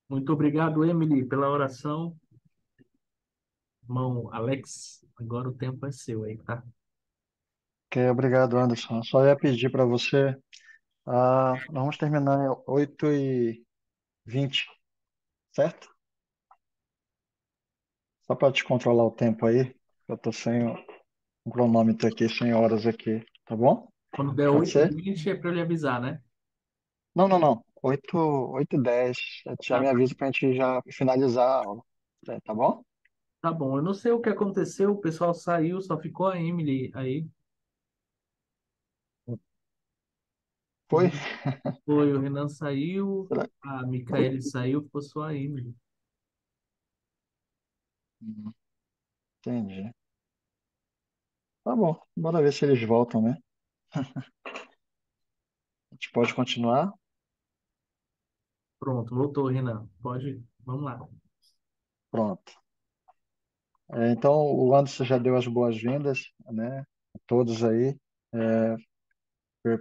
Muito obrigado, Emily, pela oração. Irmão Alex, agora o tempo é seu aí, tá? Ok, obrigado, Anderson. Só ia pedir para você, nós vamos terminar em 8h20, certo? Só para te controlar o tempo aí, eu tô sem um cronômetro aqui, sem horas aqui, tá bom? Quando der Pode oito h ser? 20 é para eu lhe avisar, né? Não, não, não. 8h10. Já Ah, me avisa para a gente já finalizar a aula. Tá bom? tá bom. Eu não sei o que aconteceu, o pessoal saiu, só ficou a Emily aí. O Foi? Renan, foi, o Renan saiu, Será? a Micaele saiu, ficou só a Emily. Hum, Entendi. Tá bom. Bora ver se eles voltam, né? A gente pode continuar? Pronto, voltou, Renan. Pode, vamos lá. Pronto. Então, o Anderson já deu as boas-vindas, né? A todos aí.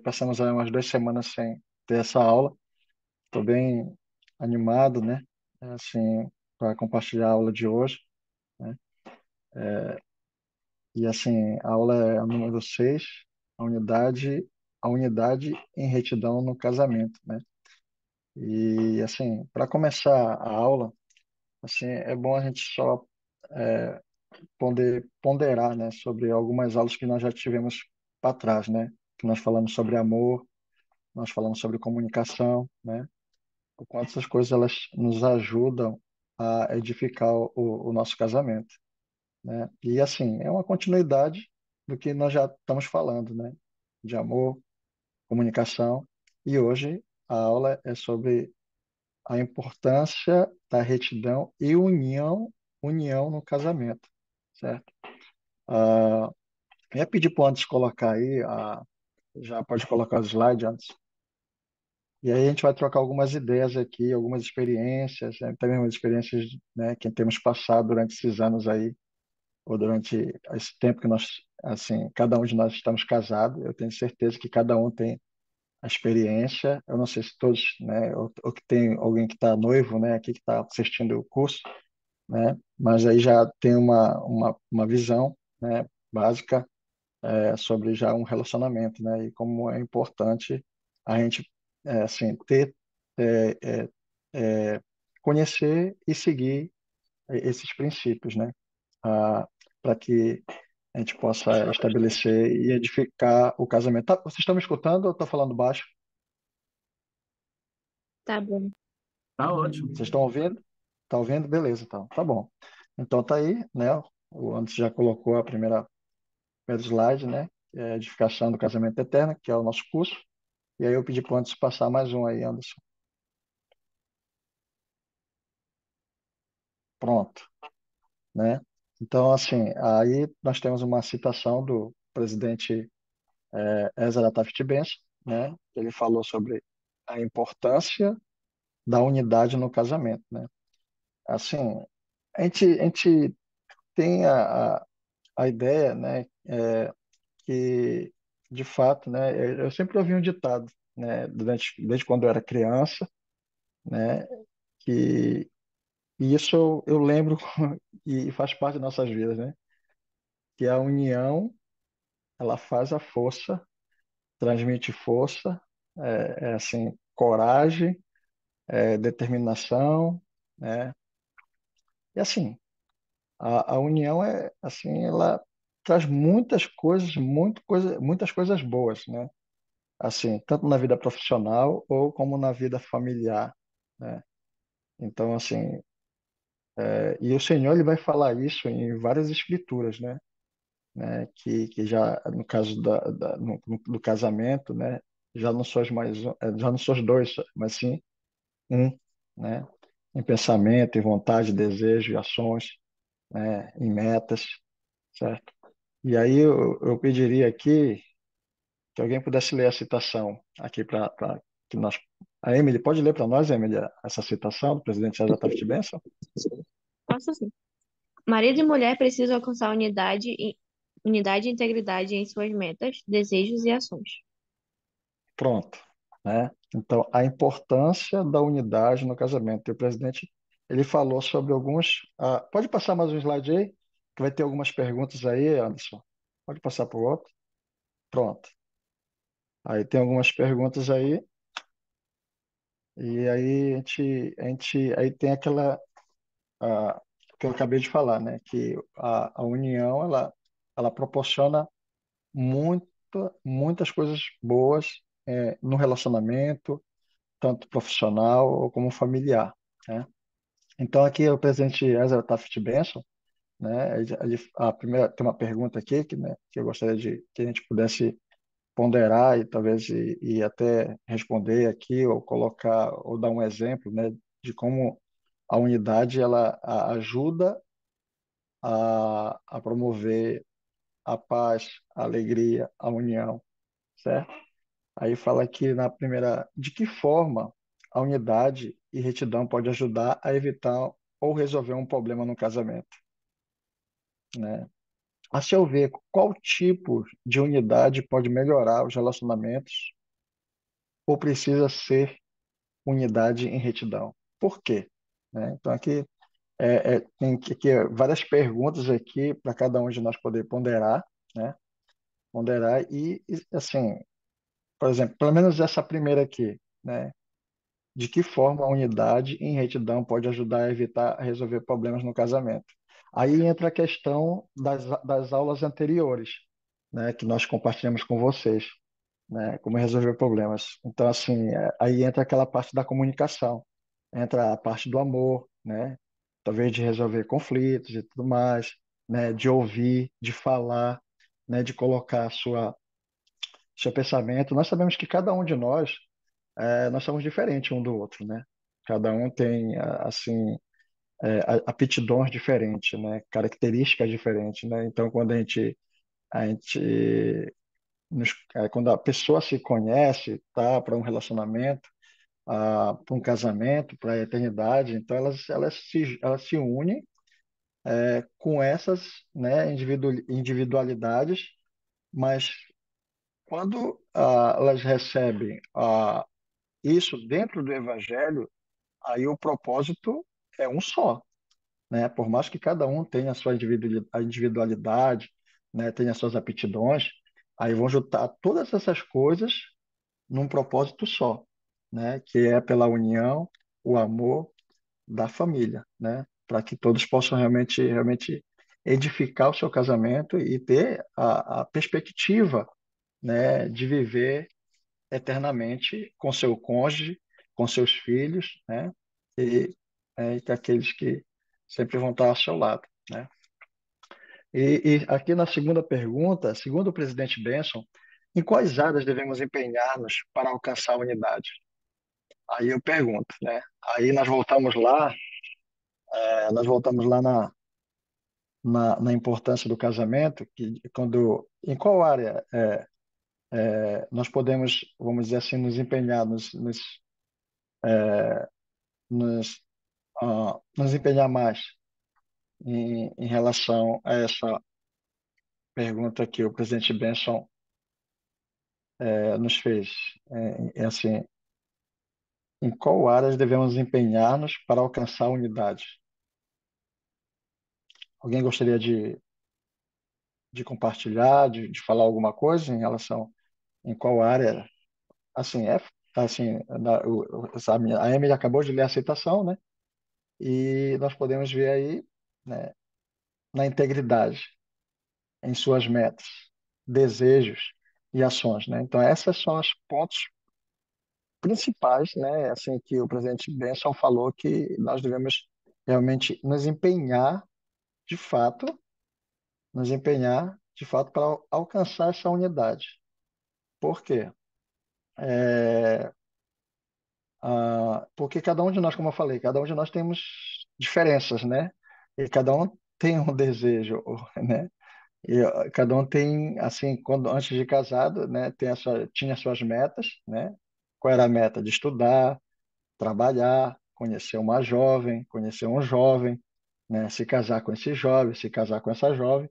Passamos aí umas 2 semanas sem ter essa aula. Estou bem animado, né? Assim, para compartilhar a aula de hoje, né? E assim, a aula é a número 6, a unidade em retidão no casamento, né? E assim, para começar a aula, assim, é bom a gente só poder ponderar, né, sobre algumas aulas que nós já tivemos para trás, né? Que nós falamos sobre amor, nós falamos sobre comunicação, né? O quanto essas coisas elas nos ajudam a edificar o nosso casamento, né? E assim, é uma continuidade do que nós já estamos falando, né? De amor, comunicação. E hoje a aula é sobre a importância da retidão e união no casamento, certo? Ah, eu ia pedir para o antes colocar aí, já pode colocar os slides antes. E aí a gente vai trocar algumas ideias aqui, algumas experiências, né? Também umas experiências, né, que temos passado durante esses anos aí, ou durante esse tempo que nós, assim, cada um de nós estamos casados. Eu tenho certeza que cada um tem a experiência. Eu não sei se todos, né, ou que tem alguém que está noivo, né, aqui que está assistindo o curso, né, mas aí já tem uma visão, né, básica, sobre já um relacionamento, né, e como é importante a gente, assim, ter, é, é, conhecer e seguir esses princípios, né, para que a gente possa estabelecer e edificar o casamento. Tá, vocês estão me escutando ou estou falando baixo? Tá bom. Tá ótimo. Vocês estão ouvindo? Tá ouvindo? Beleza, então. Tá bom. Então tá aí, né? O Anderson já colocou a primeiro slide, né? Que é a edificação do casamento eterno, que é o nosso curso. E aí eu pedi para o Anderson passar mais um aí, Anderson. Pronto, né? Então, assim, aí nós temos uma citação do presidente Ezra Taft Benson, né? Ele falou sobre a importância da unidade no casamento, né? Assim, a gente tem a ideia, né, que, de fato, né, eu sempre ouvi um ditado, né, desde quando eu era criança, né, que e isso eu lembro e faz parte de nossas vidas, né, que a união, ela faz a força, transmite força, assim, coragem, determinação, né, e assim, a união é, assim, ela traz muitas coisas boas, né, assim, tanto na vida profissional ou como na vida familiar, né? Então, assim, e o Senhor ele vai falar isso em várias escrituras, né? Que já no caso do casamento, né? Já não sois mais, já não sois dois, mas sim um, né? Em pensamento, em vontade, desejo, e ações, né? Em metas, certo? E aí eu pediria aqui que alguém pudesse ler a citação aqui para que nós. A Emily, pode ler para nós, Emily, essa citação do presidente César Taft Benson? Posso sim. Marido e mulher precisam alcançar unidade e integridade em suas metas, desejos e ações. Pronto, né? Então, a importância da unidade no casamento. E o presidente, ele falou sobre alguns... pode passar mais um slide aí? Que vai ter algumas perguntas aí, Anderson. Pode passar para o outro. Pronto. Aí tem algumas perguntas aí. E aí aí tem aquela que eu acabei de falar, né? Que a união, ela proporciona muita, muitas coisas boas no relacionamento, tanto profissional como familiar, né? Então aqui o presidente Ezra Taft Benson, né? A primeira tem uma pergunta aqui que eu gostaria de que a gente pudesse ponderar e talvez e até responder aqui ou colocar ou dar um exemplo, né? De como a unidade ela ajuda a promover a paz, a alegria, a união, certo? Aí fala aqui na primeira, de que forma a unidade e retidão pode ajudar a evitar ou resolver um problema no casamento, né? A seu ver, qual tipo de unidade pode melhorar os relacionamentos ou precisa ser unidade em retidão? Por quê? Né? Então aqui tem várias perguntas aqui para cada um de nós poder ponderar, né? Ponderar assim, por exemplo, pelo menos essa primeira aqui, né? De que forma a unidade em retidão pode ajudar a evitar a resolver problemas no casamento? Aí entra a questão das aulas anteriores, né? Que nós compartilhamos com vocês, né? Como resolver problemas. Então, assim, aí entra aquela parte da comunicação, entra a parte do amor, né? Talvez de resolver conflitos e tudo mais, né? De ouvir, de falar, né? De colocar seu pensamento. Nós sabemos que cada um de nós somos diferentes um do outro, né? Cada um tem, assim, aptidões diferentes, né? Características diferentes, né? Então, quando a gente quando a pessoa se conhece, tá, para um relacionamento, para um casamento, para a eternidade, então elas se unem com essas, né, individualidades, mas quando elas recebem isso dentro do Evangelho, aí o propósito é um só, né? Por mais que cada um tenha a sua individualidade, né, tenha as suas aptidões, aí vão juntar todas essas coisas num propósito só, né? Que é pela união, o amor da família, né? Para que todos possam realmente edificar o seu casamento e ter a perspectiva, né, de viver eternamente com seu cônjuge, com seus filhos, né? E, e com aqueles que sempre vão estar ao seu lado, né? E aqui na segunda pergunta, segundo o presidente Benson, em quais áreas devemos empenhar-nos para alcançar a unidade? Aí eu pergunto, né? Aí nós voltamos lá na importância do casamento, que quando, em qual área nós podemos, vamos dizer assim, nos empenhar, nos, nos empenhar mais em relação a essa pergunta que o presidente Benson nos fez. Assim, em qual áreas devemos empenhar-nos para alcançar a unidade? Alguém gostaria de compartilhar, de falar alguma coisa em relação em qual área? Assim, assim, a Emily acabou de ler a citação, né? E nós podemos ver aí, né, na integridade, em suas metas, desejos e ações, né? Então, essas são os pontos principais, né? Assim que o presidente Benson falou que nós devemos realmente de fato, nos empenhar de fato para alcançar essa unidade. Por quê? É, porque cada um de nós, como eu falei, cada um de nós temos diferenças, né? E cada um tem um desejo, né? E cada um tem, assim, quando antes de casado, né, tinha suas metas, né? Qual era a meta? De estudar, trabalhar, conhecer uma jovem, conhecer um jovem, né? Se casar com esse jovem, se casar com essa jovem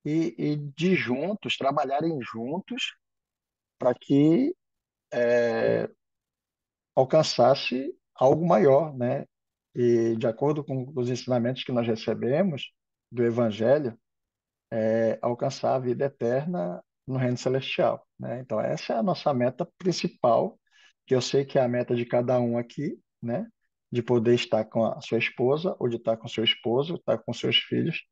e de juntos trabalharem juntos para que alcançasse algo maior, né? E de acordo com os ensinamentos que nós recebemos do Evangelho, alcançar a vida eterna no reino celestial, né? Então, essa é a nossa meta principal, que eu sei que é a meta de cada um aqui, né? De poder estar com a sua esposa, ou de estar com seu esposo, estar com seus filhos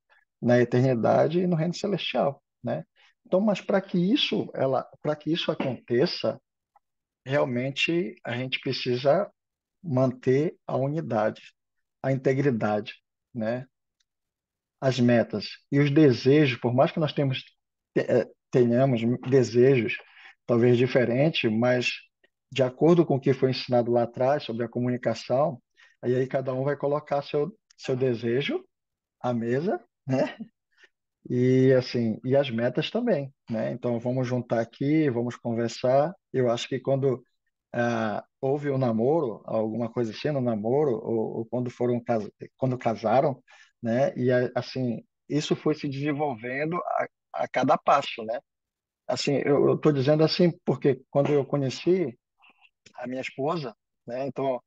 na eternidade e no reino celestial, né? Então, mas para que isso aconteça, realmente a gente precisa manter a unidade, a integridade, né? As metas e os desejos, por mais que nós tenhamos desejos talvez diferentes, mas de acordo com o que foi ensinado lá atrás sobre a comunicação, aí cada um vai colocar seu desejo à mesa, né? E assim, e as metas também, né? Então vamos juntar aqui, vamos conversar. Eu acho que quando houve um namoro, alguma coisa assim no namoro, ou quando quando casaram, né? E assim, isso foi se desenvolvendo a cada passo, né? Assim, eu estou dizendo assim porque quando eu conheci a minha esposa, né? Então,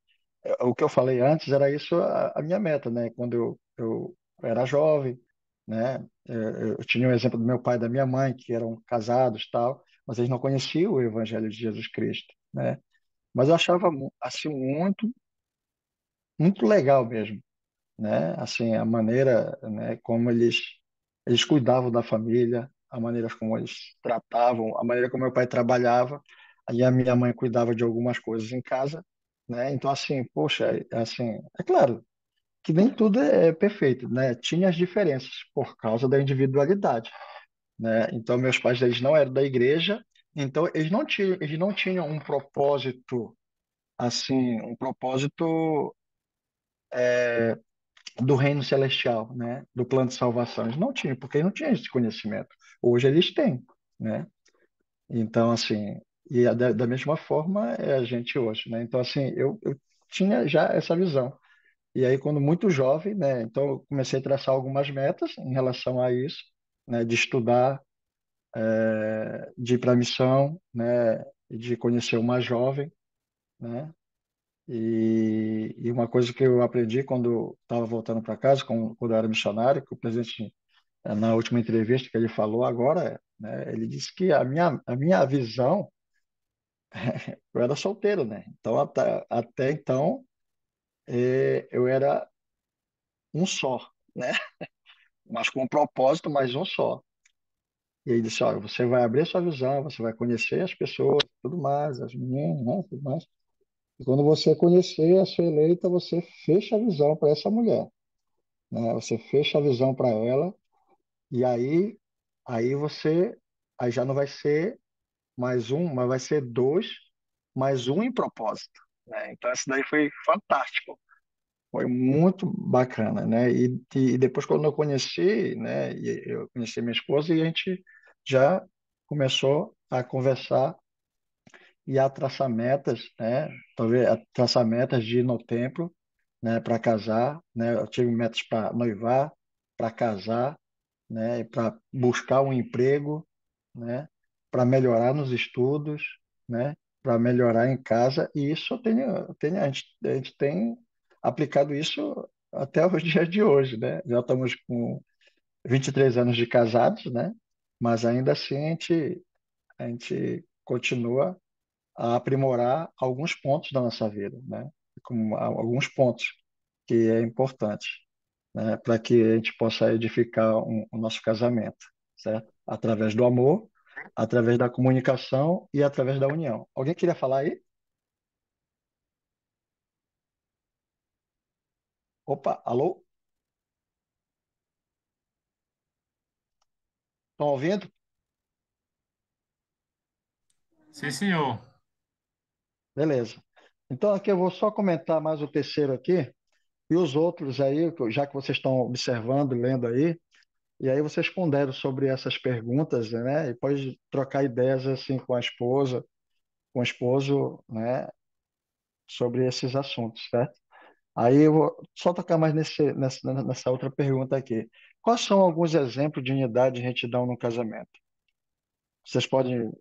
o que eu falei antes era isso a minha meta, né? Quando eu era jovem, né? Eu tinha o exemplo do meu pai e da minha mãe, que eram casados, tal, mas eles não conheciam o Evangelho de Jesus Cristo, né? Mas eu achava assim muito legal mesmo, né? Assim, a maneira, né, como eles cuidavam da família, a maneira como eles tratavam, a maneira como meu pai trabalhava, aí a minha mãe cuidava de algumas coisas em casa, né? Então assim, poxa, assim, é claro que nem tudo é perfeito, né? Tinha as diferenças por causa da individualidade, né? Então meus pais eles não eram da igreja, então eles não tinham um propósito assim, um propósito do reino celestial, né? Do plano de salvação. Eles não tinham, porque eles não tinham esse conhecimento. Hoje eles têm, né? Então, assim, da mesma forma é a gente hoje, né? Então, assim, eu tinha já essa visão. E aí, quando muito jovem, né? Então, eu comecei a traçar algumas metas em relação a isso, né? De estudar, de ir para a missão, né? E de conhecer uma jovem, né? E uma coisa que eu aprendi quando estava voltando para casa, quando eu era missionário, que o presidente, na última entrevista que ele falou agora, né, ele disse que a minha visão, eu era solteiro, né? Então, até então, eu era um só, né? Mas com um propósito, mas um só. E ele disse, olha, você vai abrir sua visão, você vai conhecer as pessoas, tudo mais, as meninas, né, tudo mais. E quando você conhecer a sua eleita, você fecha a visão para essa mulher, né? Você fecha a visão para ela e aí você aí já não vai ser mais um, mas vai ser dois, mais um em propósito, né? Então isso daí foi fantástico, foi muito bacana, né? E depois quando eu conheci, né? Eu conheci minha esposa e a gente já começou a conversar e a traçar metas, né? Talvez a traçar metas de ir no templo, né? Para casar, né? Eu tive metas para noivar, para casar, né? Para buscar um emprego, né? Para melhorar nos estudos, né? Para melhorar em casa. E isso a gente tem aplicado isso até os dias de hoje, né? Já estamos com 23 anos de casados, né? Mas ainda assim a gente continua a aprimorar alguns pontos da nossa vida, né? Como alguns pontos que é importante, né? Para que a gente possa edificar o nosso casamento, certo? Através do amor, através da comunicação e através da união. Alguém queria falar aí? Opa, alô? Estão ouvindo? Sim, senhor. Beleza. Então aqui eu vou só comentar mais o terceiro aqui e os outros aí, já que vocês estão observando, lendo aí, e aí vocês ponderam sobre essas perguntas, né? E pode trocar ideias assim com a esposa, com o esposo, né? Sobre esses assuntos, certo? Aí eu vou só tocar mais nessa outra pergunta aqui. Quais são alguns exemplos de unidade e retidão no casamento? Vocês podem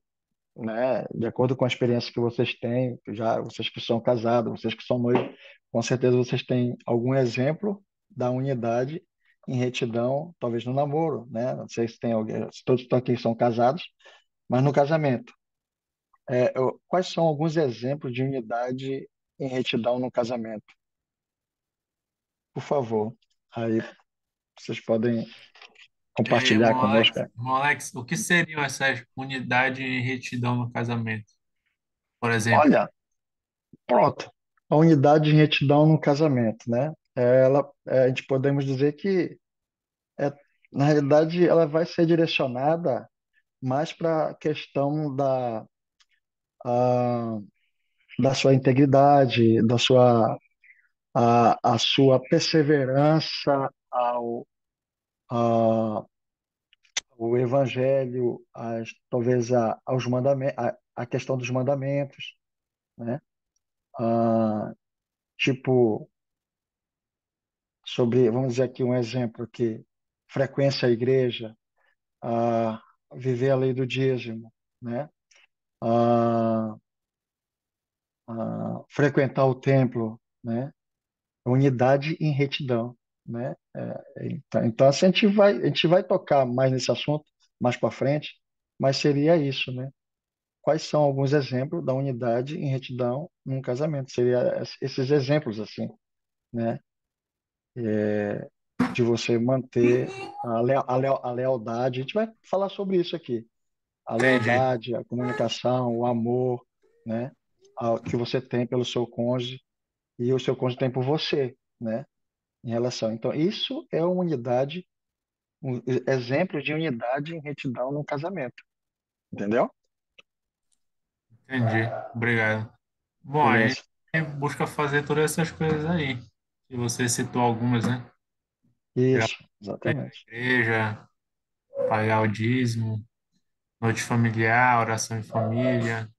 né? De acordo com a experiência que vocês têm, já vocês que são casados, vocês que são noivos, com certeza vocês têm algum exemplo da unidade em retidão, talvez no namoro, né? Não sei se tem alguém, se todos estão aqui são casados, mas no casamento. Quais são alguns exemplos de unidade em retidão no casamento? Por favor, aí vocês podem compartilhar conosco. Irmão Alex, o que seriam essas unidade e retidão no casamento, por exemplo? Olha, pronto. A unidade em retidão no casamento, né? A gente podemos dizer que, é, na realidade, ela vai ser direcionada mais para a questão a, da sua integridade, a sua perseverança a, ao evangelho, talvez aos mandamentos, a questão dos mandamentos, né? Ah, tipo, sobre, vamos dizer aqui um exemplo aqui, frequência à igreja, a viver a lei do dízimo, né? A, a frequentar o templo, né? Unidade em retidão, né? Então assim, a gente vai tocar mais nesse assunto mais para frente, mas seria isso, né? Quais são alguns exemplos da unidade em retidão num casamento? Seria esses exemplos assim, né? De você manter a lealdade. A gente vai falar sobre isso aqui. A Entendi, lealdade, a comunicação, o amor, né? Que você tem pelo seu cônjuge e o seu cônjuge tem por você, né? Em relação. Então, isso é uma unidade, um exemplo de unidade em retidão no casamento, entendeu? entendi. Obrigado. Bom, a gente Beleza. busca fazer todas essas coisas aí. E você citou algumas, né? Pegar Isso, a exatamente. igreja, pagar o dízimo, noite familiar, oração em família.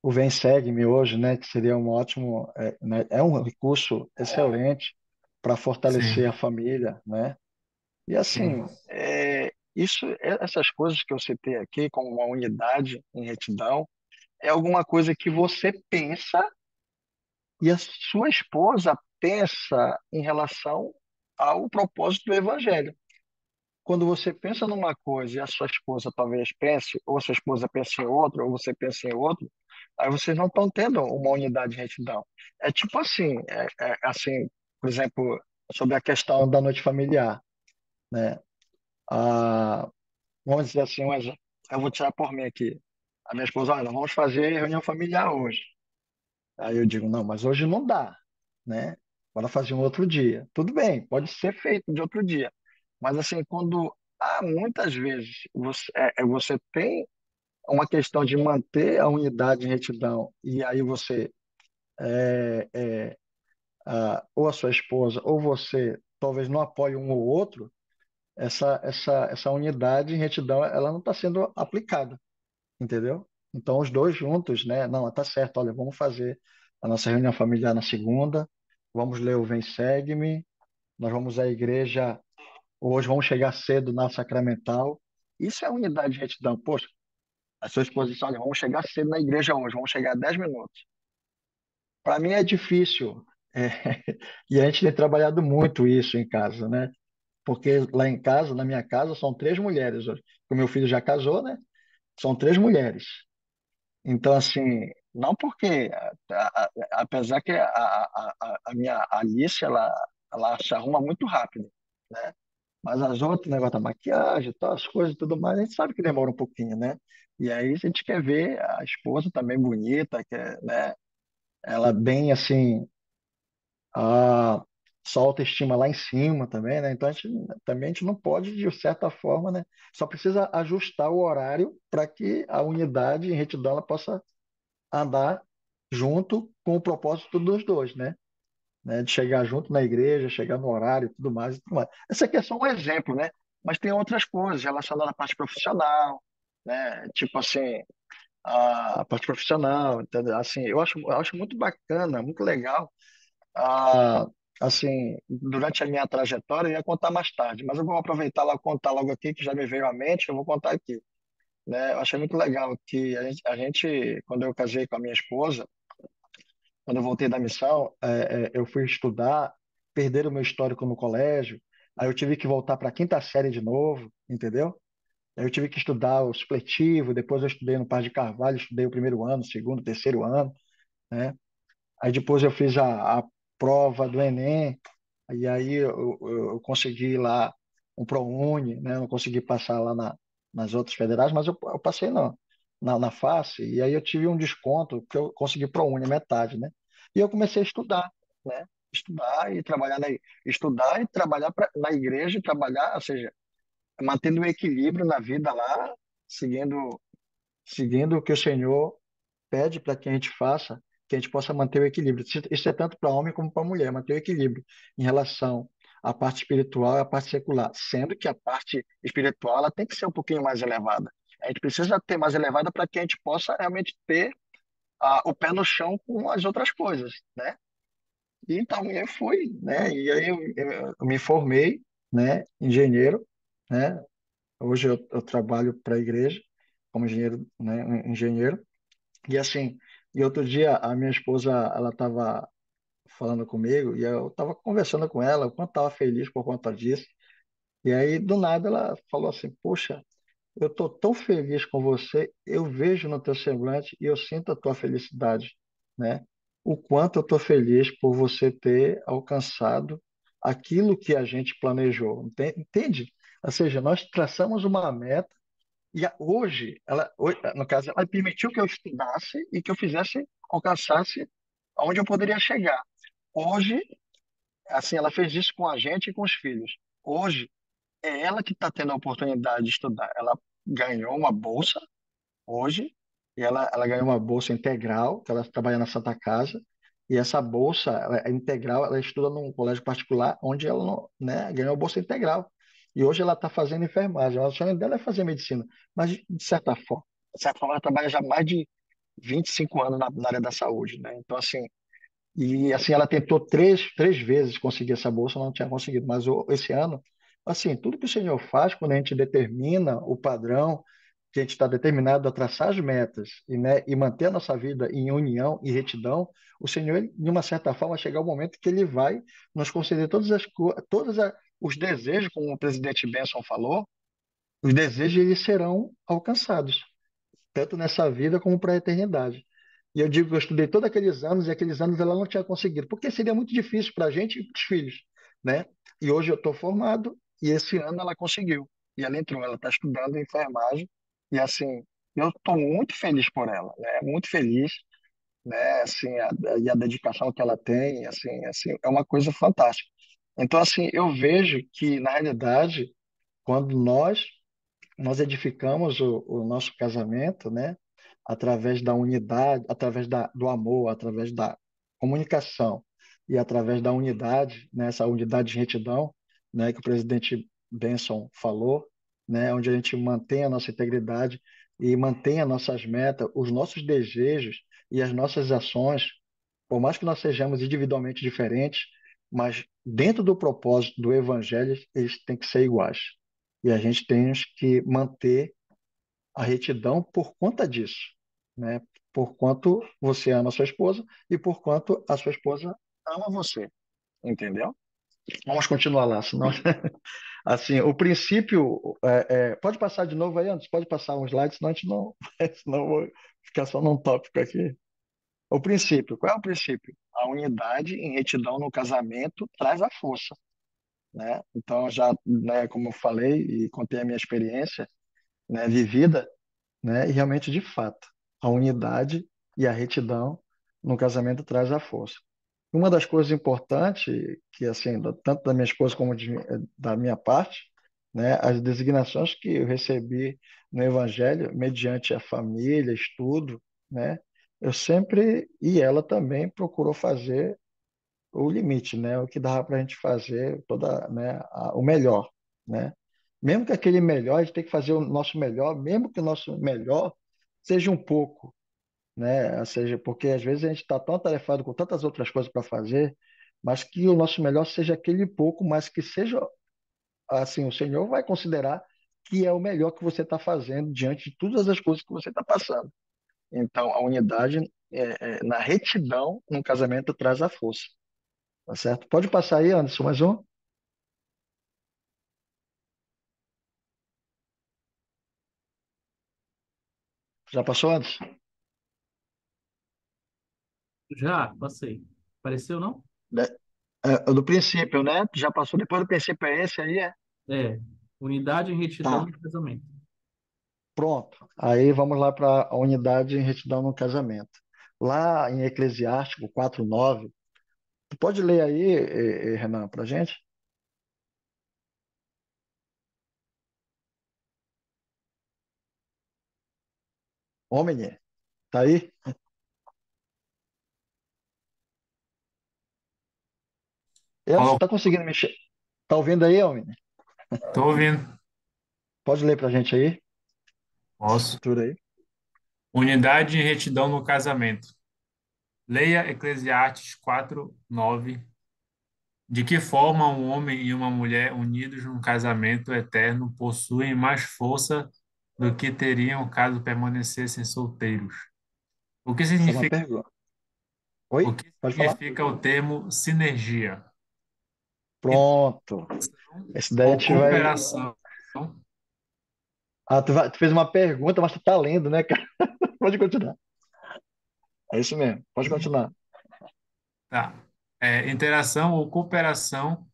O Vem Segue-me hoje, né, que seria um ótimo, né, é um recurso excelente para Sim, fortalecer a família, né? E sim, assim, essas coisas que eu citei aqui, como uma unidade em retidão, é alguma coisa que você pensa e a sua esposa pensa em relação ao propósito do evangelho. Quando você pensa numa coisa e a sua esposa talvez pense, ou a sua esposa pense em outra, ou você pensa em outro, aí vocês não estão tendo uma unidade de retidão. É tipo assim, assim, por exemplo, sobre a questão da noite familiar, né? Ah, vamos dizer assim, um exemplo. Eu vou tirar por mim aqui. A minha esposa, olha, vamos fazer reunião familiar hoje. Aí eu digo, não, mas hoje não dá, né? Bora fazer um outro dia. Tudo bem, pode ser feito de outro dia. Mas assim, quando há muitas vezes você tem uma questão de manter a unidade em retidão e aí você é, é, ou a sua esposa ou você talvez não apoie um ou outro, essa unidade em retidão ela não está sendo aplicada, entendeu? Então os dois juntos, né? Não, tá certo. Olha, vamos fazer a nossa reunião familiar na segunda. Vamos ler o Vem Segue-me. Nós vamos à igreja hoje, vamos chegar cedo na Sacramental. Isso é unidade de retidão. Poxa, a sua esposa disse, olha, vamos chegar cedo na igreja hoje, vamos chegar a 10 minutos. Para mim é difícil. É, e a gente tem trabalhado muito isso em casa, né? Porque lá em casa, na minha casa, são três mulheres hoje. O meu filho já casou, né? São três mulheres. Então, assim, não porque, apesar que a minha Alice, ela se arruma muito rápido, né? Mas as outras, o negócio da maquiagem, tal, as coisas e tudo mais, a gente sabe que demora um pouquinho, né? E aí a gente quer ver a esposa também bonita, né? Ela bem, assim, a sua autoestima lá em cima também, né? Então a gente não pode, de certa forma, né? Só precisa ajustar o horário para que a unidade em retidão ela possa andar junto com o propósito dos dois, né? De chegar junto na igreja, chegar no horário e tudo mais, e tudo mais. Essa aqui é só um exemplo, né? Mas tem outras coisas relacionadas à parte profissional, né? Tipo assim, a parte profissional, entendeu? Assim, eu acho muito bacana, muito legal. Ah, assim, durante a minha trajetória, eu ia contar mais tarde, mas eu vou aproveitar lá contar logo aqui, que já me veio à mente, eu vou contar aqui. né? Eu achei muito legal que quando eu casei com a minha esposa, quando eu voltei da missão, eu fui estudar, perderam o meu histórico no colégio, aí eu tive que voltar para a quinta série de novo, entendeu? Aí eu tive que estudar o supletivo, depois eu estudei no Par de Carvalho, estudei o primeiro ano, segundo, terceiro ano, né? Aí depois eu fiz a prova do Enem, e aí eu consegui lá um ProUni, né? Eu não consegui passar lá nas outras federais, mas eu passei na face, e aí eu tive um desconto, que eu consegui ProUni, metade, né? E eu comecei a estudar, né? Estudar e trabalhar estudar e trabalhar na igreja, e trabalhar, ou seja, mantendo o equilíbrio na vida lá, seguindo, seguindo o que o Senhor pede para que a gente faça, que a gente possa manter o equilíbrio. Isso é tanto para homem como para mulher, manter o equilíbrio em relação à parte espiritual e à parte secular, sendo que a parte espiritual ela tem que ser um pouquinho mais elevada. A gente precisa ter mais elevada para que a gente possa realmente ter o pé no chão com as outras coisas, né? E então eu fui, né? E aí eu me formei, né? Engenheiro, né? Hoje eu trabalho para a igreja como engenheiro, né? Engenheiro. E assim, e outro dia a minha esposa, ela estava falando comigo e eu estava conversando com ela, o quanto estava feliz por conta disso. E aí, do nada, ela falou assim: Poxa, eu estou tão feliz com você, eu vejo no teu semblante e eu sinto a tua felicidade, né? O quanto eu estou feliz por você ter alcançado aquilo que a gente planejou, entende? Ou seja, nós traçamos uma meta e no caso, ela permitiu que eu estudasse e que eu alcançasse aonde eu poderia chegar. Hoje, assim, ela fez isso com a gente e com os filhos. Hoje, é ela que está tendo a oportunidade de estudar. Ela ganhou uma bolsa hoje, e ela ganhou uma bolsa integral, que ela trabalha na Santa Casa, e essa bolsa ela é integral, ela estuda num colégio particular, onde ela não, né, ganhou a bolsa integral. E hoje ela está fazendo enfermagem. O sonho dela é fazer medicina, mas de certa forma ela trabalha já há mais de 25 anos na área da saúde, né? Então, assim, ela tentou três vezes conseguir essa bolsa, não tinha conseguido. Mas esse ano, assim, tudo que o Senhor faz quando a gente determina o padrão, que a gente está determinado a traçar as metas e manter a nossa vida em união e retidão, o Senhor, de uma certa forma, chegar o momento que Ele vai nos conceder os desejos, como o presidente Benson falou, os desejos eles serão alcançados tanto nessa vida como para a eternidade. E eu digo que eu estudei todos aqueles anos e aqueles anos ela não tinha conseguido, porque seria muito difícil para a gente e para os filhos, né? E hoje eu estou formado e esse ano ela conseguiu. E ela entrou, ela está estudando enfermagem e assim, eu estou muito feliz por ela, né? Muito feliz, né? Assim, e a dedicação que ela tem, assim, é uma coisa fantástica. Então, assim, eu vejo que, na realidade, quando nós edificamos o nosso casamento, né? Através da unidade, através do amor, através da comunicação e através da unidade, né? Essa unidade de retidão, né? Que o presidente Benson falou, né? Onde a gente mantém a nossa integridade e mantém as nossas metas, os nossos desejos e as nossas ações, por mais que nós sejamos individualmente diferentes, mas dentro do propósito do evangelho, eles têm que ser iguais. E a gente tem que manter a retidão por conta disso, né? Por quanto você ama a sua esposa e por quanto a sua esposa ama você, entendeu? Vamos continuar lá, senão, assim, o princípio, pode passar de novo aí, antes, pode passar um slide, senão a gente não, senão eu vou ficar só num tópico aqui. O princípio, qual é o princípio? A unidade em retidão no casamento traz a força, né? Então, já, né, como eu falei e contei a minha experiência, né, vivida, né? E realmente, de fato, a unidade e a retidão no casamento traz a força. Uma das coisas importantes que, assim, tanto da minha esposa como da minha parte, né, as designações que eu recebi no Evangelho, mediante a família, estudo, né, eu sempre, e ela também procurou fazer o limite, né, o que dava para a gente fazer, né, o melhor, né. Mesmo que aquele melhor, a gente tem que fazer o nosso melhor, mesmo que o nosso melhor seja um pouco, né? Ou seja, porque às vezes a gente está tão atarefado com tantas outras coisas para fazer, mas que o nosso melhor seja aquele pouco, mas que seja assim, o Senhor vai considerar que é o melhor que você está fazendo diante de todas as coisas que você está passando. Então, a unidade na retidão no casamento traz a força, tá certo? Pode passar aí, Anderson, mais um? Já passou, Anderson? Já, passei. Apareceu, não? Né? Do princípio, né? Já passou depois do princípio, é esse aí, é? É. Unidade em retidão Tá, no casamento. pronto. Aí vamos lá para a unidade em retidão no casamento. Lá em Eclesiástico 4:9, tu pode ler aí, Renan, para gente? Homem, tá aí? Anderson, Falou, tá conseguindo mexer? Tá ouvindo aí, homem? tô ouvindo. Pode ler para gente aí, essa Posso. escritura aí. Unidade e retidão no casamento. Leia Eclesiastes 4:9. De que forma um homem e uma mulher unidos num casamento eterno possuem mais força do que teriam caso permanecessem solteiros? O que Essa é uma significa, pergunta. o Oi? que Pode falar? significa o termo sinergia? Pronto. Esse daí a Ou gente vai. cooperação? Ah, tu fez uma pergunta, mas tu tá lendo, né, cara? Pode continuar. É isso mesmo. Pode continuar. Tá. Interação ou cooperação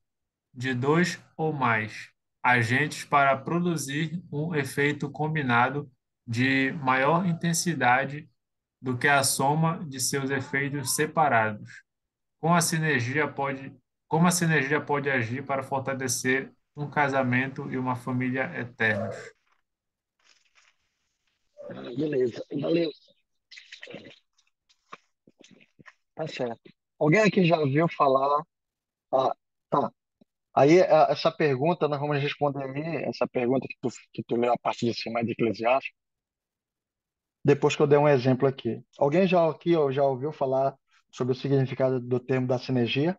de dois ou mais agentes para produzir um efeito combinado de maior intensidade do que a soma de seus efeitos separados. Como a sinergia pode, como a sinergia pode agir para fortalecer um casamento e uma família eternos? Beleza. Valeu. Tá certo. Alguém aqui já ouviu falar? Ah, tá. Aí, essa pergunta, nós vamos responder aí, essa pergunta que tu leu a parte de cima de Eclesiastes, depois que eu der um exemplo aqui. Alguém já aqui ó, já ouviu falar sobre o significado do termo da sinergia?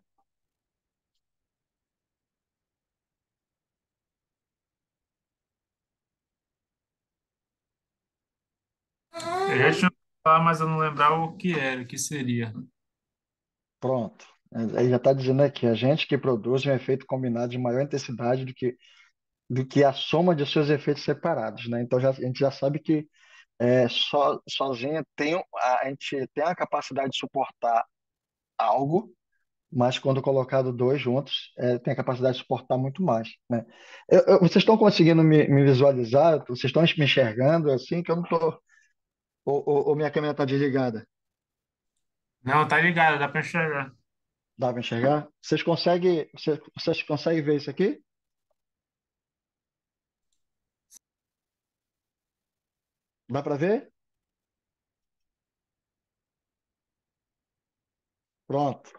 Eu já tinha ouvido falar, mas eu não lembrava o que era, o que seria. Pronto. Aí já está dizendo aqui, a gente que produz um efeito combinado de maior intensidade do que a soma de seus efeitos separados, né? Então a gente já sabe que sozinha a gente tem a capacidade de suportar algo, mas quando colocado dois juntos, tem a capacidade de suportar muito mais, né? Vocês estão conseguindo me visualizar? Vocês estão me enxergando assim que eu não estou. Ou minha câmera está desligada? Não, tá ligado, dá para enxergar. Dá para enxergar? Vocês conseguem ver isso aqui? Dá para ver? Pronto.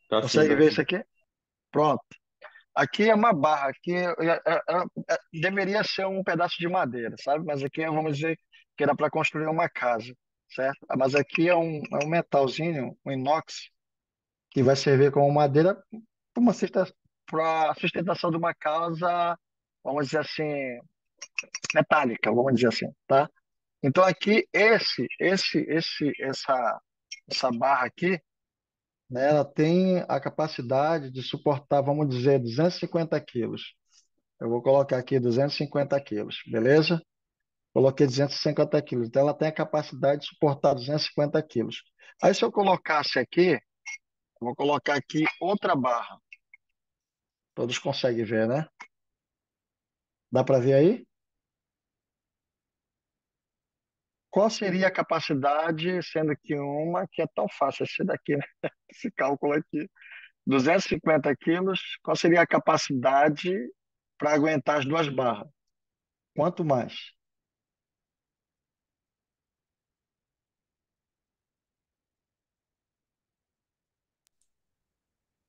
Tá sim, Consegue tá ver sim. isso aqui? Pronto. Aqui é uma barra, aqui deveria ser um pedaço de madeira, sabe? Mas aqui vamos dizer que era para construir uma casa, certo? Mas aqui é um metalzinho, um inox, que vai servir como madeira para sustentação de uma casa, vamos dizer assim, metálica, vamos dizer assim, tá? Então aqui essa barra aqui, né, ela tem a capacidade de suportar, vamos dizer, 250 quilos. Eu vou colocar aqui 250 quilos, beleza? Coloquei 250 quilos. Então, ela tem a capacidade de suportar 250 quilos. Aí, se eu colocasse aqui, eu vou colocar aqui outra barra. Todos conseguem ver, né? Dá para ver aí? Qual seria a capacidade, sendo que uma que é tão fácil, esse daqui, né? Esse cálculo aqui. 250 quilos, qual seria a capacidade para aguentar as duas barras? Quanto mais?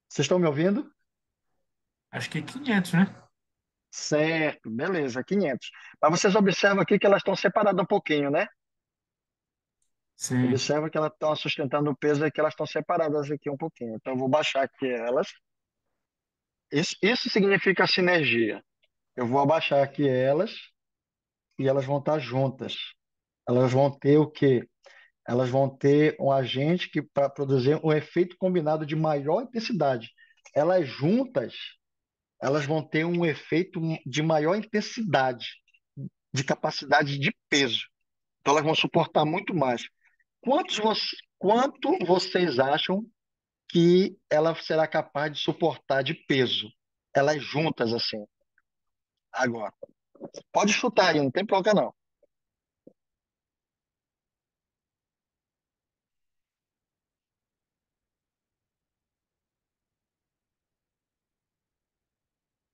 Vocês estão me ouvindo? Acho que 500, né? Certo, beleza, 500. Mas vocês observam aqui que elas estão separadas um pouquinho, né? Sim. Observa que elas estão sustentando o peso e que elas estão separadas aqui um pouquinho. Então, eu vou baixar aqui elas. Isso significa sinergia. Eu vou abaixar aqui elas, e elas vão estar juntas. Elas vão ter o quê? Elas vão ter um agente que para produzir um efeito combinado de maior intensidade. Elas juntas, elas vão ter um efeito de maior intensidade, de capacidade de peso. Então elas vão suportar muito mais. Quanto vocês acham que ela será capaz de suportar de peso? Elas juntas assim. Agora, pode chutar aí, não tem problema não.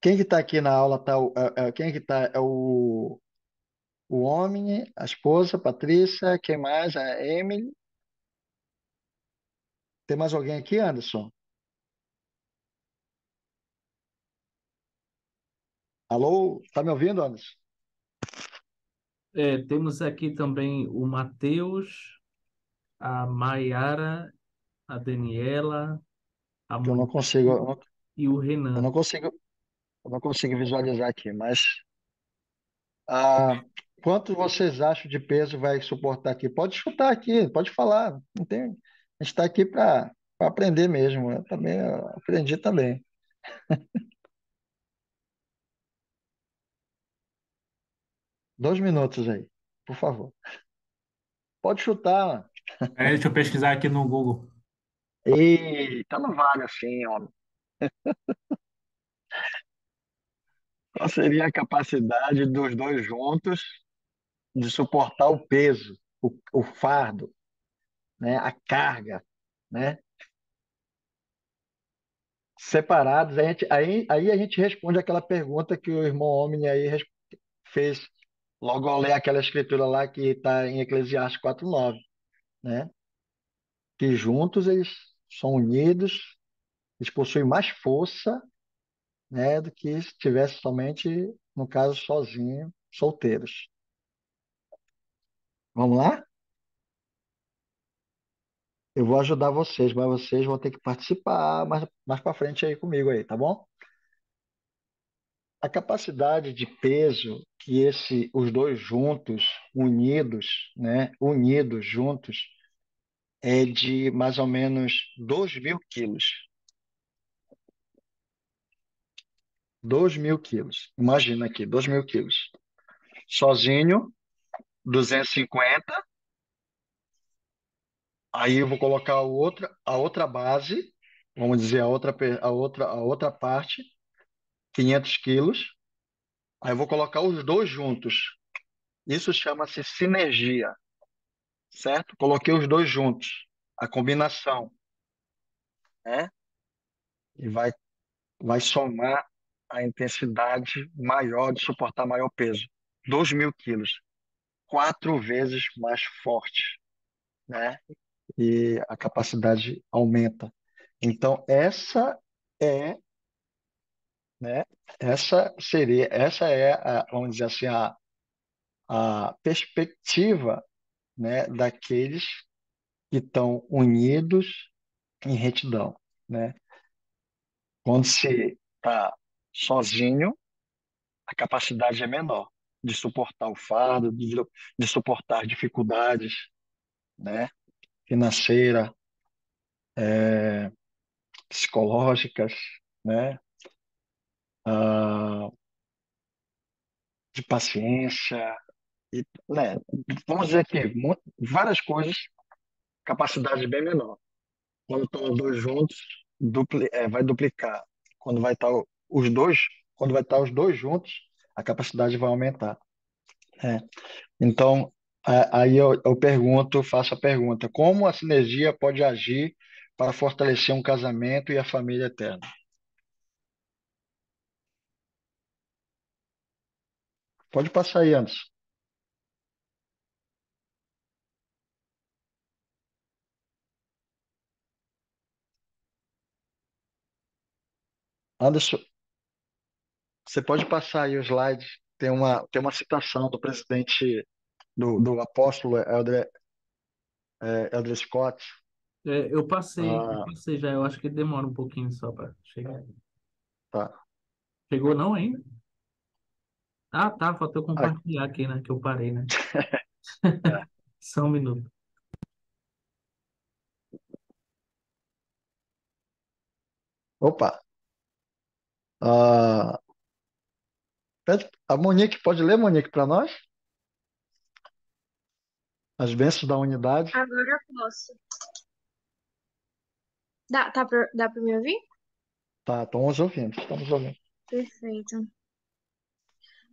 Quem que está aqui na aula tá quem que tá é o homem, a esposa, a Patrícia, quem mais? A Emily. Tem mais alguém aqui, Anderson? Alô? Tá me ouvindo, Anderson? Temos aqui também o Matheus, a Maiara, a Daniela, a Que eu não Monique consigo, e o eu não Renan. consigo, eu não consigo visualizar aqui, mas ah, quanto vocês acham de peso vai suportar aqui? Pode chutar aqui, pode falar. Não tem, a gente está aqui para aprender mesmo. Eu também aprendi também. 2 minutos aí, por favor. Pode chutar. Deixa eu pesquisar aqui no Google. Eita, não vale assim, homem. Qual seria a capacidade dos dois juntos de suportar o peso, o fardo, né? A carga, né? Separados, aí a gente responde aquela pergunta que o irmão homem aí fez logo ao ler aquela escritura lá que está em Eclesiastes 4:9, né? Que juntos eles são unidos, eles possuem mais força, né, do que se tivesse somente, no caso, sozinho, solteiros. Vamos lá? Eu vou ajudar vocês, mas vocês vão ter que participar mais para frente aí comigo aí, tá bom? A capacidade de peso que os dois juntos, unidos, né, unidos juntos, é de mais ou menos 2.000 quilos. 2.000 quilos. Imagina aqui, 2.000 quilos. Sozinho, 250. Aí eu vou colocar a outra base, vamos dizer a outra parte, 500 quilos. Aí eu vou colocar os dois juntos. Isso chama-se sinergia, certo? Coloquei os dois juntos, a combinação, né? E vai somar a intensidade maior de suportar maior peso. 2.000 quilos, 4 vezes mais forte, né? E a capacidade aumenta. Então, é, né? Essa é vamos dizer assim, a perspectiva, né, daqueles que estão unidos em retidão, né? Quando se está sozinho, a capacidade é menor de suportar o fardo, de suportar dificuldades, né? Financeira, psicológicas, né? Ah, de paciência, né? Vamos dizer que várias coisas, capacidade bem menor. Quando estão os dois juntos, vai duplicar. Quando vai estar os dois, quando vai estar os dois juntos, a capacidade vai aumentar. É. Então, aí eu faço a pergunta: como a sinergia pode agir para fortalecer um casamento e a família eterna? Pode passar aí, Anderson. Anderson, você pode passar aí o slide. Tem uma citação do presidente, do apóstolo Elder Scott. Eu Ah, passei já, eu acho que demora um pouquinho só para chegar. tá. Chegou não ainda? Ah, tá, falta eu Ah, compartilhar aqui, né? Que eu parei, né? é. Só um minuto. Opa, a, a Monique, pode ler, Monique, para nós? As bênçãos da unidade. Agora eu posso. Dá pra me ouvir? Tá, estamos ouvindo, estamos ouvindo. Perfeito.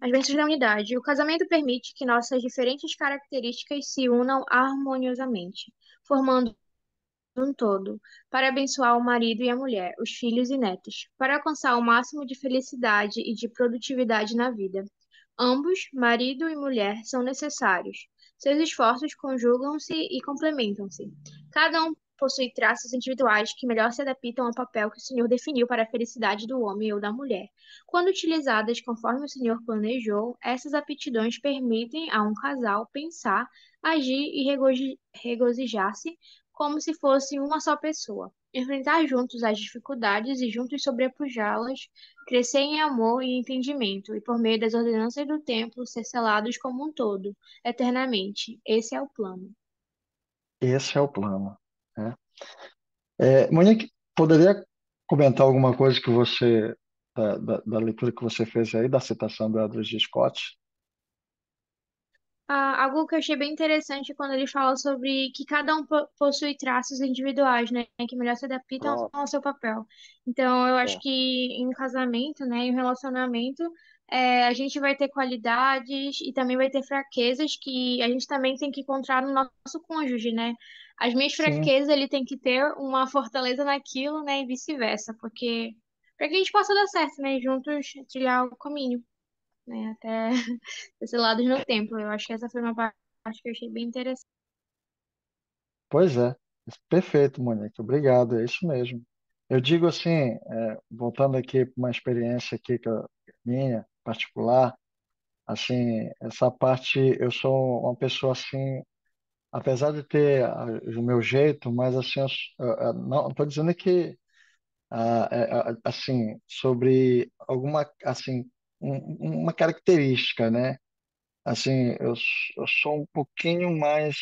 As bênçãos da unidade. O casamento permite que nossas diferentes características se unam harmoniosamente, formando um todo, para abençoar o marido e a mulher, os filhos e netos, para alcançar o máximo de felicidade e de produtividade na vida. Ambos, marido e mulher, são necessários. Seus esforços conjugam-se e complementam-se. Cada um possui traços individuais que melhor se adaptam ao papel que o Senhor definiu para a felicidade do homem ou da mulher. Quando utilizadas conforme o Senhor planejou, essas aptidões permitem a um casal pensar, agir e regozijar-se como se fosse uma só pessoa. Enfrentar juntos as dificuldades e juntos sobrepujá-las, crescer em amor e entendimento, e por meio das ordenanças do templo ser selados como um todo, eternamente. Esse é o plano. Esse é o plano, né? Monique, poderia comentar alguma coisa que você, da leitura que você fez aí, da citação do Edward G. Scott? Algo que eu achei bem interessante quando ele fala sobre que cada um possui traços individuais, né, que melhor se adaptam Pronto, ao seu papel. Então, eu acho é. que em um casamento, né, em um relacionamento, a gente vai ter qualidades e também vai ter fraquezas que a gente também tem que encontrar no nosso cônjuge, né? As minhas Sim, fraquezas, ele tem que ter uma fortaleza naquilo, né, e vice-versa, porque para que a gente possa dar certo, né, juntos trilhar o caminho, né, até esse lado no templo. Eu acho que essa foi uma parte que eu achei bem interessante. pois é. Perfeito, Monique, obrigado, é isso mesmo. Eu digo assim, voltando aqui para uma experiência aqui minha, particular, assim, essa parte, eu sou uma pessoa assim, apesar de ter o meu jeito, mas assim, não estou dizendo que assim, sobre alguma, assim, uma característica, né? Assim, eu sou um pouquinho mais,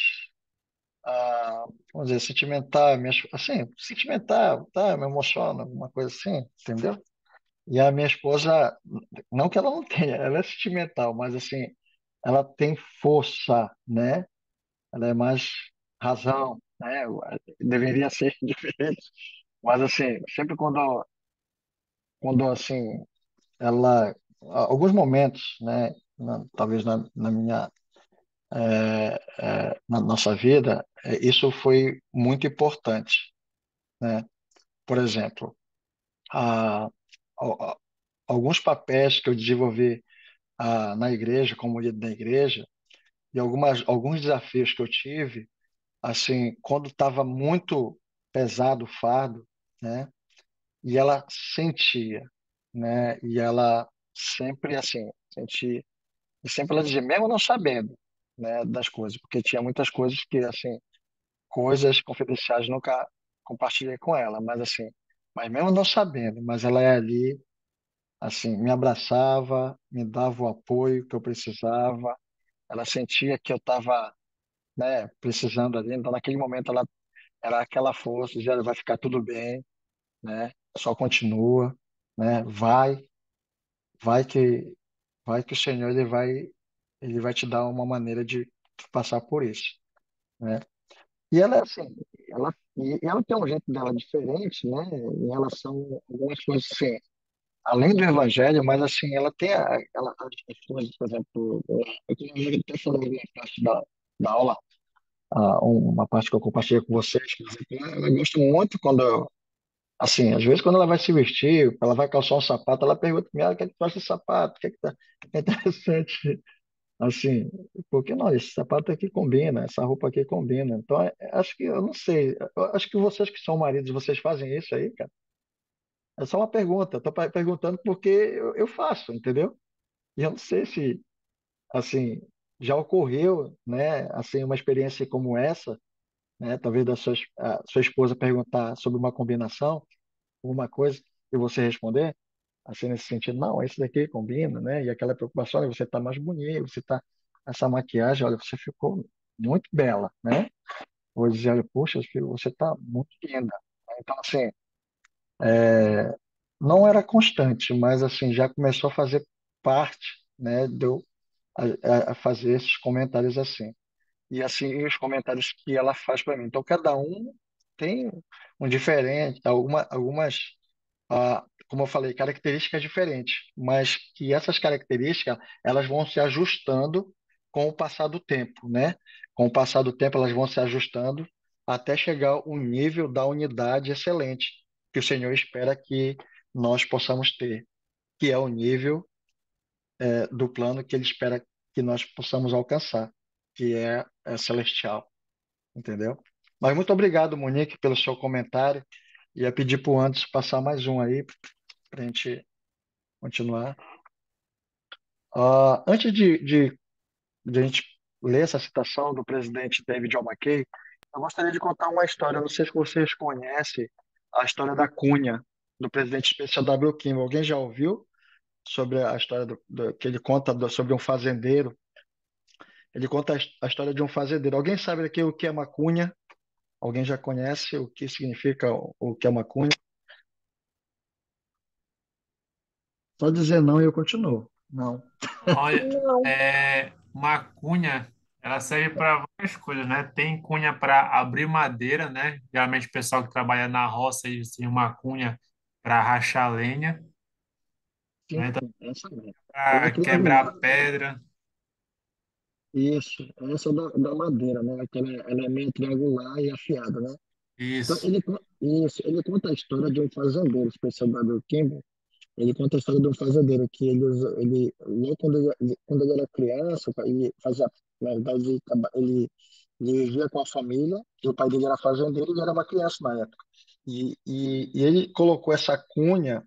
vamos dizer, sentimental, assim, sentimental, tá? Me emociona, alguma coisa assim, entendeu? E a minha esposa, não que ela não tenha, ela é sentimental, mas assim, ela tem força, né? Ela é mais razão, né? Deveria ser diferente, mas assim, sempre quando assim ela alguns momentos, né, talvez na minha na nossa vida, isso foi muito importante, né? Por exemplo, a, a- alguns papéis que eu desenvolvi na igreja, como líder da igreja, e alguns desafios que eu tive, assim, quando estava muito pesado o fardo, né? E ela sentia, né? E ela sempre assim sentia. E sempre ela dizia, mesmo não sabendo, né, das coisas, porque tinha muitas coisas que, assim, coisas confidenciais nunca compartilhei com ela, mas assim, mas mesmo não sabendo, mas ela é ali, assim, me abraçava, me dava o apoio que eu precisava, ela sentia que eu estava, né, precisando ali, então naquele momento ela era aquela força, dizia, vai ficar tudo bem, né, só continua, né, vai que, vai que o Senhor ele vai te dar uma maneira de passar por isso, né? E ela é assim, e ela tem um jeito dela diferente, né, em relação a algumas coisas assim, além do evangelho, mas assim, ela tem as coisas, por exemplo, eu tenho até falando uma parte da aula, uma parte que eu compartilhei com vocês, por exemplo, ela gosta muito quando, assim, às vezes quando ela vai se vestir, ela vai calçar um sapato, ela pergunta para mim, o que é que tu acha desse sapato? O que é que tá é interessante. Assim, por que não? Esse sapato aqui combina, essa roupa aqui combina. Então, acho que, eu não sei, eu acho que vocês que são maridos, vocês fazem isso aí, cara? É só uma pergunta, estou perguntando porque eu faço, entendeu? E eu não sei se, assim, já ocorreu, né, assim, uma experiência como essa, né, talvez a sua esposa perguntar sobre uma combinação, alguma coisa, e você responder. assim, nesse sentido, não, esse daqui combina, né? E aquela preocupação, olha, você tá mais bonito, você tá, essa maquiagem, olha, você ficou muito bela, né? Vou dizer, olha, poxa, filho, você tá muito linda. Então, assim, não era constante, mas, assim, já começou a fazer parte, né, de eu a fazer esses comentários assim. E, assim, os comentários que ela faz para mim. Então, cada um tem um diferente, algumas como eu falei, características diferentes, mas que essas características elas vão se ajustando com o passar do tempo, né? Com o passar do tempo elas vão se ajustando até chegar ao nível da unidade excelente que o Senhor espera que nós possamos ter, que é o nível do plano que Ele espera que nós possamos alcançar, que é celestial, entendeu? Mas muito obrigado, Monique, pelo seu comentário. Ia pedir para o Anderson passar mais um aí para a gente continuar. Antes de a gente ler essa citação do presidente David John McKay, eu gostaria de contar uma história. Eu não sei se vocês conhecem a história da Cunha, do presidente especial W. Kimball. Alguém já ouviu sobre a história que ele conta sobre um fazendeiro? Ele conta a história de um fazendeiro. Alguém sabe aqui o que é macunha? Alguém já conhece o que significa o que é macunha? Só dizer não e eu continuo. Não. Olha, Não. uma cunha, ela serve para várias coisas, né? Tem cunha para abrir madeira, né? Geralmente o pessoal que trabalha na roça, eles têm uma cunha para rachar lenha, Sim, né? essa mesmo. Ela é Para triangular. quebrar pedra. Isso, essa da madeira, né? Que ela é meio triangular e afiada, né? Então, Isso, isso, ele conta a história de um fazendeiro, especial do Kimball. Ele conta a história de um fazendeiro que logo quando ele era criança, ele fazia, na verdade, ele vivia com a família, e o pai dele era fazendeiro e ele era uma criança na época. E ele colocou essa cunha,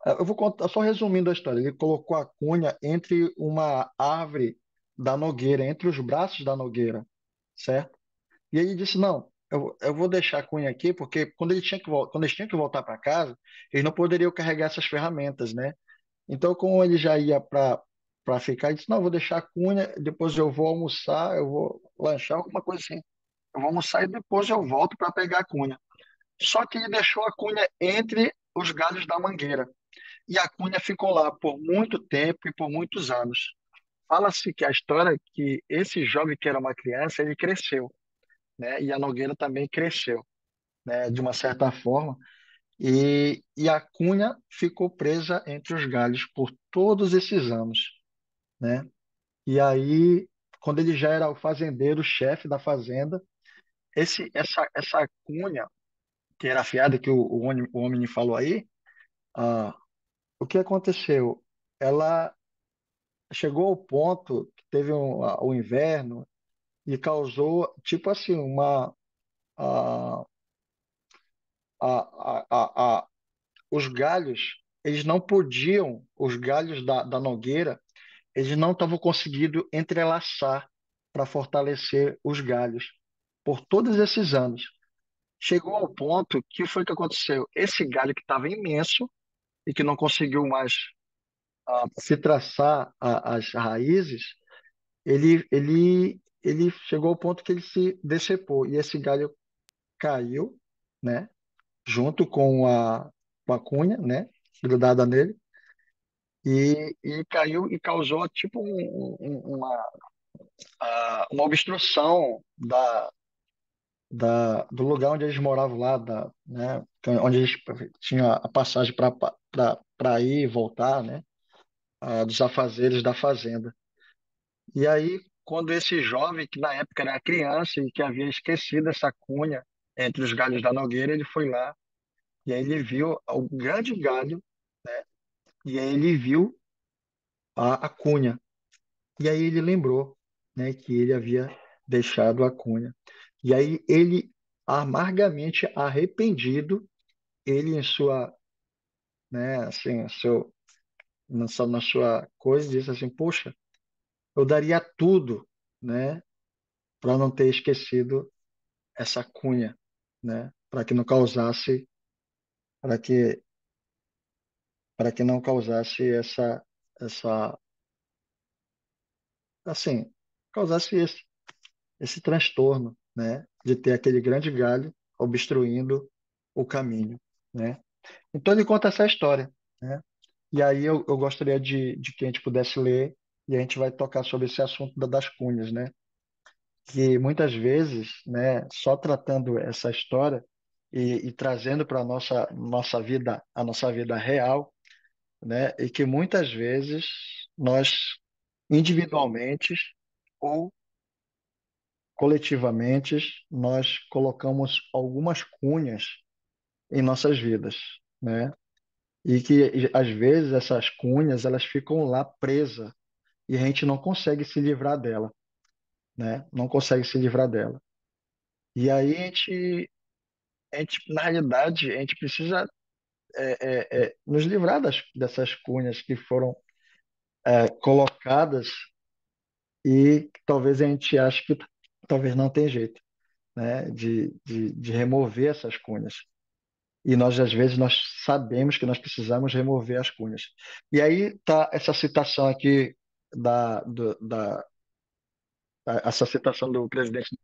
eu vou contar, só resumindo a história, ele colocou a cunha entre uma árvore da nogueira, entre os braços da nogueira, certo? E ele disse, não, eu vou deixar a cunha aqui, porque quando eles tinham que voltar para casa, eles não poderiam carregar essas ferramentas, né? Então, como ele já ia para ficar, ele disse, não, eu vou deixar a cunha, depois eu vou almoçar, eu vou lanchar, alguma coisa assim. Eu vou almoçar e depois eu volto para pegar a cunha. Só que ele deixou a cunha entre os galhos da mangueira. E a cunha ficou lá por muito tempo e por muitos anos. Fala-se que a história é que esse jovem que era uma criança, ele cresceu, né? E a nogueira também cresceu, né? De uma certa forma. E a cunha ficou presa entre os galhos por todos esses anos, né? E aí, quando ele já era o fazendeiro, o chefe da fazenda, essa cunha, que era afiada, que o homem falou aí, ah, o que aconteceu? Ela chegou ao ponto que teve o inverno e causou, tipo assim, a, a, os galhos, eles não podiam, os galhos da nogueira, eles não estavam conseguindo entrelaçar para fortalecer os galhos por todos esses anos. Chegou ao ponto que foi que aconteceu? Esse galho que estava imenso e que não conseguiu mais se traçar as raízes, ele chegou ao ponto que ele se decepou e esse galho caiu, né, junto com a cunha, né, grudada nele, e caiu e causou tipo uma obstrução do lugar onde eles moravam lá, né, onde eles tinham a passagem para ir e voltar, né, dos afazeres da fazenda. E aí, quando esse jovem, que na época era criança e que havia esquecido essa cunha entre os galhos da nogueira, ele foi lá e aí ele viu o grande galho, né, e aí ele viu a cunha. E aí ele lembrou, né, que ele havia deixado a cunha. E aí ele, amargamente arrependido, ele em sua, né, assim, na sua coisa, disse assim, poxa, eu daria tudo, né, para não ter esquecido essa cunha, né, para que não causasse, para que para que não causasse essa, assim, causasse esse transtorno, né, de ter aquele grande galho obstruindo o caminho, né? Então ele conta essa história, né? E aí eu gostaria de que a gente pudesse ler e a gente vai tocar sobre esse assunto das cunhas, né? Que muitas vezes, né, só tratando essa história e trazendo para nossa vida, a nossa vida real, né, e que muitas vezes nós individualmente ou coletivamente nós colocamos algumas cunhas em nossas vidas, né? E que às vezes essas cunhas elas ficam lá presas e a gente não consegue se livrar dela, né? Não consegue se livrar dela. E aí na realidade, a gente precisa nos livrar dessas cunhas que foram colocadas e que talvez a gente ache que talvez não tem jeito, né? De remover essas cunhas. E nós, às vezes, nós sabemos que nós precisamos remover as cunhas. E aí tá essa citação aqui essa citação do presidente.